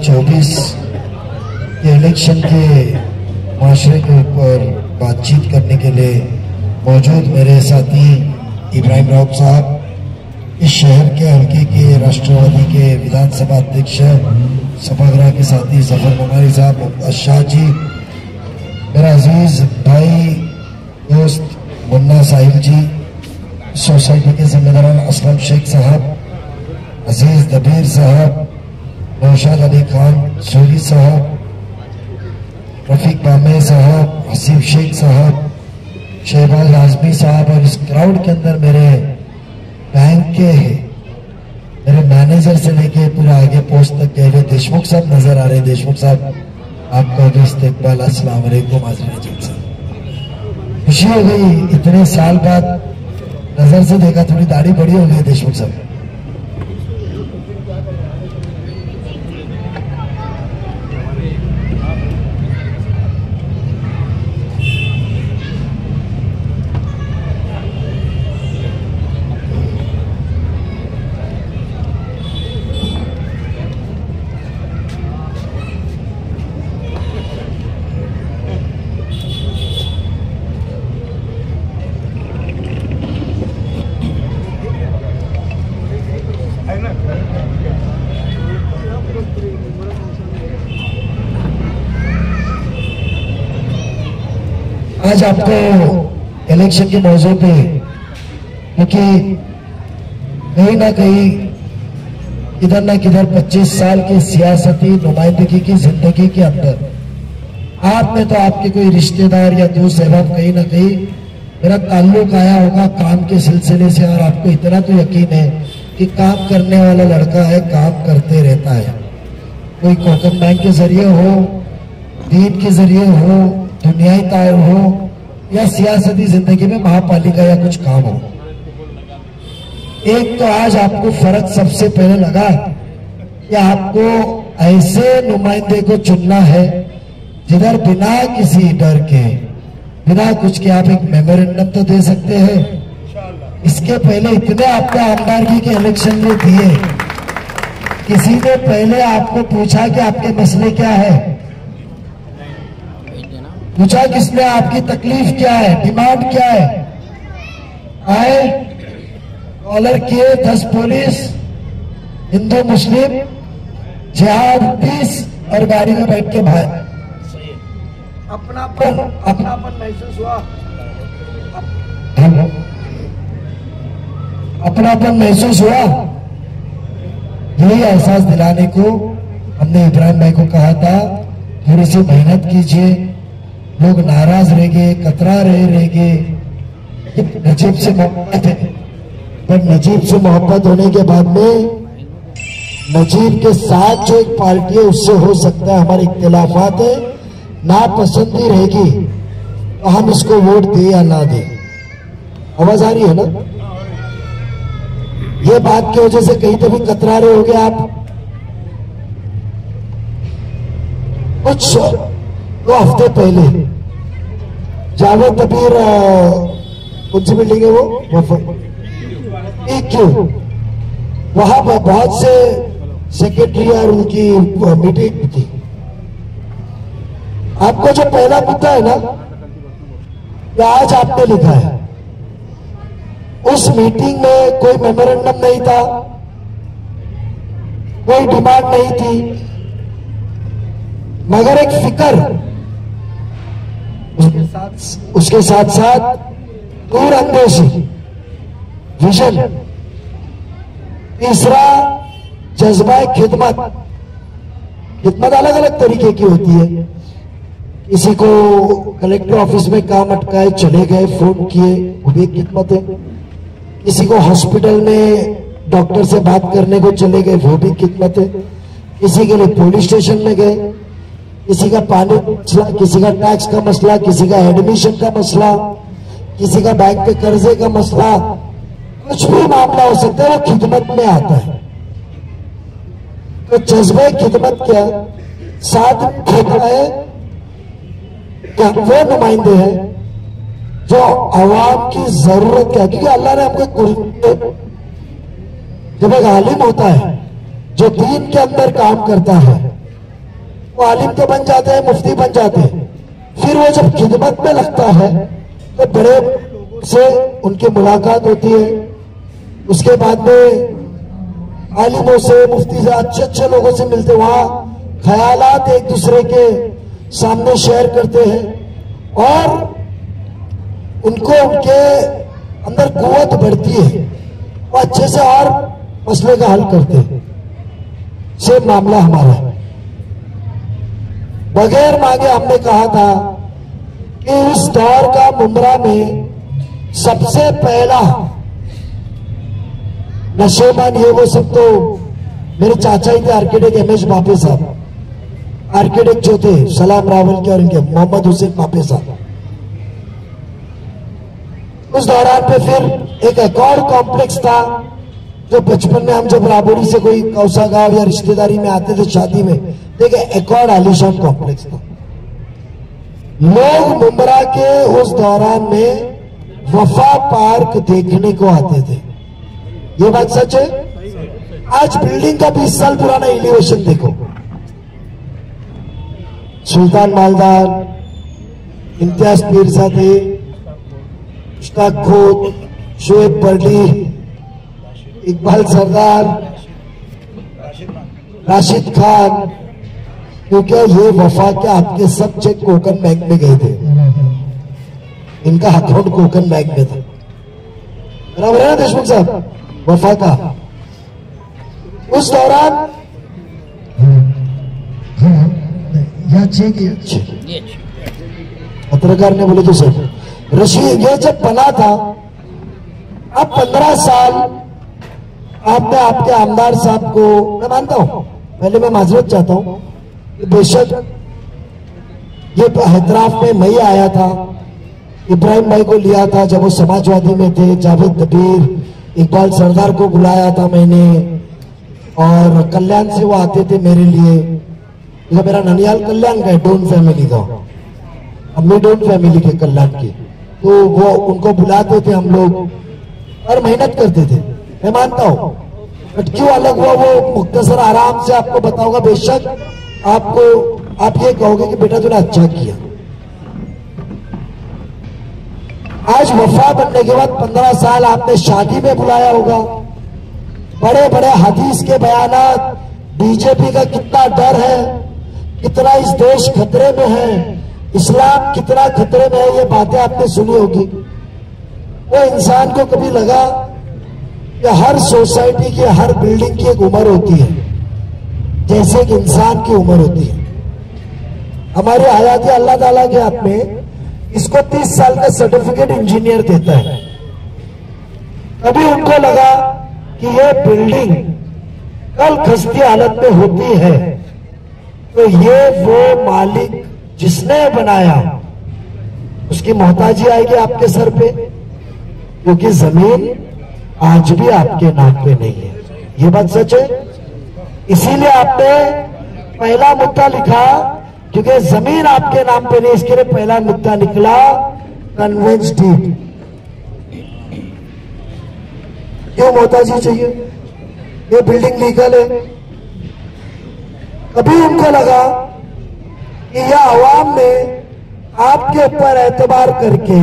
2024 के इलेक्शन के माशरे के ऊपर बातचीत करने के लिए मौजूद मेरे साथी इब्राहिम राउत साहब, इस शहर के हल्के के राष्ट्रवादी के विधानसभा अध्यक्ष सभागृह के साथी जफर ममारी साहब, मुमताज शाह जी, मेरा अजीज भाई दोस्त मुन्ना साहिब जी, सोसाइटी के जिम्मेदारान असलम शेख साहब, अजीज दबीर साहब, नौशाद अली खान सोली साहब, रफीक बामे साहब, हसीब शेख साहब, शहबाज आजमी साहब, और इस क्राउड के अंदर मेरे बैंक के मेरे मैनेजर से लेके पूरे आगे पोस्ट तक गए हुए देशमुख साहब नजर आ रहे हैं। देशमुख साहब, आपका भी इस्तकबाल। अस्सलाम वालेकुम हाज़रीन साहब, खुशी हो गई, इतने साल बाद नजर से देखा, थोड़ी दाढ़ी बड़ी हो गई देशमुख साहब। आज आपको इलेक्शन के मौजू पे, क्योंकि कहीं ना कहीं किधर ना किधर 25 साल की सियासती नुमाइंदगी की जिंदगी के अंदर आप में तो आपके कोई रिश्तेदार या दोस्त एवं कहीं ना कहीं मेरा ताल्लुक आया होगा काम के सिलसिले से, और आपको इतना तो यकीन है कि काम करने वाला लड़का है, काम करते रहता है। कोई कोकन बैंक के जरिए हो, दीन के जरिए हो, दुनियाई तार हो, या सियासती जिंदगी में महापालिका या कुछ काम हो। एक तो आज आपको फर्क सबसे पहले लगा कि आपको ऐसे नुमाइंदे को चुनना है जिधर बिना किसी डर के, बिना कुछ के आप एक मेमोरेंडम तो दे सकते हैं। इसके पहले इतने आपने आमदारगी के इलेक्शन में दिए, किसी ने पहले आपको पूछा कि आपके मसले क्या है? पूछा किसने? आपकी तकलीफ क्या है, डिमांड क्या है? आए, कॉलर किए 10 पुलिस, हिंदू मुस्लिम, जिहाद 20, और गाड़ी में बैठ के भाई अपनापन महसूस हुआ, अपनापन महसूस हुआ। यही एहसास दिलाने को हमने इब्राहिम भाई को कहा था, थोड़ी सी मेहनत कीजिए, लोग नाराज रह गए, कतरा रह गए। नजीब से मोहब्बत है, पर नजीब से मोहब्बत होने के बाद में नजीब के साथ जो एक पार्टी है उससे हो सकता है हमारे इख्तिलाफात है, नापसंदी रहेगी तो हम इसको वोट दे या ना दे। आवाज आ रही है ना? ये बात की वजह से कहीं तो भी कतरा रहे होगे आप। कुछ 2 हफ्ते पहले जावेद कबीर, कौन सी बिल्डिंग है वो, क्यों वहां पर बहुत से सेक्रेटरी और उनकी मीटिंग थी। आपको जो पहला मुद्दा है ना, ये आज आपने लिखा है, उस मीटिंग में कोई मेमोरेंडम नहीं था, कोई डिमांड नहीं थी, मगर एक फिक्र, उसके साथ साथ दूरअंदेशी, विजन, तीसरा जज्बा खिदमत। खिदमत अलग अलग तरीके की होती है। किसी को कलेक्टर ऑफिस में काम अटकाए चले गए, फोन किए, वो भी एक खिदमत है। किसी को हॉस्पिटल में डॉक्टर से बात करने को चले गए, वो भी खिदमत है। किसी के लिए पुलिस स्टेशन में गए, किसी का पानी मसला, किसी का टैक्स का मसला, किसी का एडमिशन का मसला, किसी का बैंक पे कर्जे का मसला, कुछ भी मामला हो सकता है, वो खिदमत में आता है। तो जज्बे खिदमत क्या साथ होता है कि हम वो नुमाइंदे हैं जो अवाम की जरूरत क्या, क्योंकि अल्लाह ने हमको जब एक आलिम होता है जो दीन के अंदर काम करता है, वो आलिम तो बन जाते हैं, मुफ्ती बन जाते हैं, फिर वो जब खिदमत में लगता है तो बड़े से उनकी मुलाकात होती है, उसके बाद में आलिमों से, मुफ्ती से, अच्छे अच्छे लोगों से मिलते, वहां ख्यालात एक दूसरे के सामने शेयर करते हैं और उनको उनके अंदर कुव्वत बढ़ती है, वो अच्छे से और मसले का हल करते हैं। सेम मामला हमारा है। बगैर मांगे हमने कहा था कि इस दौर का मुमरा में सबसे पहला नशेबान ये वो सब तो मेरे चाचा ही थे, आर्किटेक्ट एमएस बापे साहब, आर्किटेक्ट जो थे सलाम रावल के और इनके मोहम्मद हुसैन बापे साहब। उस दौरान पे फिर एक और कॉम्प्लेक्स था जो बचपन में हम जब राबोरी से कोई कौसा गांव या रिश्तेदारी में आते थे शादी में, देखिए एक और आलीशान कॉम्प्लेक्स था। लोग मुमरा के उस दौरान में वफा पार्क देखने को आते थे। ये बात सच है। आज बिल्डिंग का 20 साल पुराना एलिवेशन देखो, सुल्तान मालदार, इम्तियाज पीरजादे, मुश्ताक खोत, शोएब बर्डी, इकबाल सरदार, राशिद खान, क्योंकि ये वफा के आपके सब चेक कोकन बैंक में गए थे, इनका अकाउंट कोकन बैंक में था। बराबर है ना देशमुख साहब? वफा का उस दौरान पत्रकार ने बोले तो सर रशीद ये जब बना था, अब 15 साल आपने आपके आमदार साहब को, मैं मानता हूं, पहले मैं माजरत चाहता हूं, बेशक ये हैदराबाद में मैं आया था, इब्राहिम भाई को लिया था जब वो समाजवादी में थे, जावेद दबीर, इकबाल सरदार को बुलाया था मैंने, और कल्याण से वो आते थे मेरे लिए। तो मेरा ननियाल कल्याण का है, डोन फैमिली का, अम्मी डोन फैमिली के कल्याण की, तो वो उनको बुलाते थे हम लोग और मेहनत करते थे। मैं मानता हूं बट क्यों अलग हुआ वो मुख्तसर आराम से आपको बताऊंगा। बेशक आपको आप ये कहोगे कि बेटा तूने अच्छा किया। आज वफा बनने के बाद 15 साल आपने शादी में बुलाया होगा, बड़े बड़े हदीस के बयानात, बीजेपी का कितना डर है, कितना इस देश खतरे में है, इस्लाम कितना खतरे में है, ये बातें आपने सुनी होगी। वो इंसान को कभी लगा कि हर सोसाइटी की, हर बिल्डिंग की एक उम्र होती है, जैसे कि इंसान की उम्र होती है। हमारी हयाती अल्लाह ताला के हाथ में, इसको 30 साल का सर्टिफिकेट इंजीनियर देता है। कभी उनको लगा कि ये बिल्डिंग कल खस्ती हालत में होती है तो ये वो मालिक जिसने बनाया उसकी मोहताजी आएगी आपके सर पे, क्योंकि जमीन आज भी आपके नाम पे नहीं है। ये बात सच है। इसीलिए आपने पहला मुद्दा लिखा, क्योंकि जमीन आपके नाम पे नहीं, इसके लिए पहला मुद्दा निकला कन्वेंस डीड। क्यों मोहताजी चाहिए? ये बिल्डिंग लीगल है। कभी उनको लगा कि यह आवाम ने आपके ऊपर एतबार करके,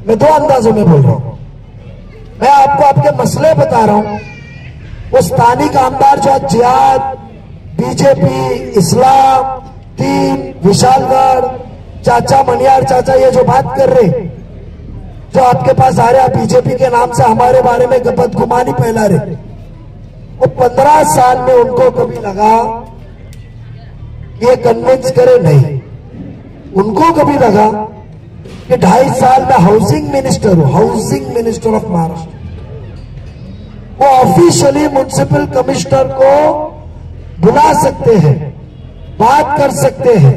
मैं 2 अंदाजों में बोल रहा हूं, मैं आपको आपके मसले बता रहा हूं। वो स्थानिक आमदार जो जिहाद, बीजेपी, इस्लाम, दीन, विशालगढ़, चाचा मनियार चाचा, ये जो बात कर रहे, जो आपके पास आ रहे, बीजेपी के नाम से हमारे बारे में बदगुमानी फैला रहे, वो 15 साल में उनको कभी लगा कि ये कन्विंस करे? नहीं। उनको कभी लगा कि 2.5 साल में हाउसिंग मिनिस्टर हूं, हाउसिंग मिनिस्टर ऑफ महाराष्ट्र, वो ऑफिशियली म्युनिसिपल कमिश्नर को बुला सकते हैं, बात कर सकते हैं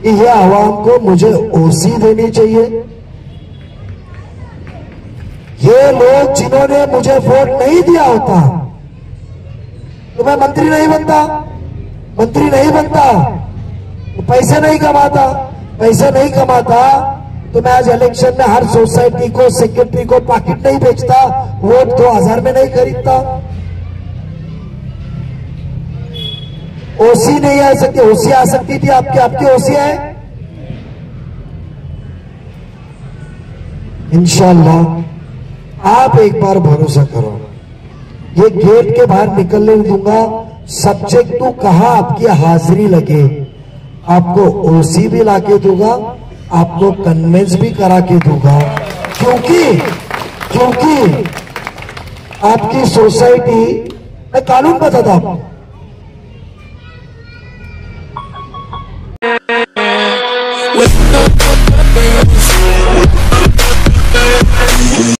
कि ये आवाम को मुझे ओसी देनी चाहिए। ये लोग जिन्होंने मुझे वोट नहीं दिया होता तो मैं मंत्री नहीं बनता, मंत्री नहीं बनता तो पैसे नहीं कमाता, पैसे नहीं कमाता तो मैं आज इलेक्शन में हर सोसाइटी को, सेक्रेटरी को पाकिट नहीं बेचता, वोट 2000 में नहीं खरीदता। ओसी नहीं आ सकती, ओसी आ सकती थी आपकी, आपकी ओसी है इंशाल्लाह। आप एक बार भरोसा करो, ये गेट के बाहर निकलने नहीं दूंगा। सब्जेक्ट टू कहा आपकी हाजिरी लगे, आपको ओसी भी लाके दूंगा, आपको कन्वेंस भी करा के दूंगा, क्योंकि आपकी सोसाइटी, मैं कानून बताता हूं,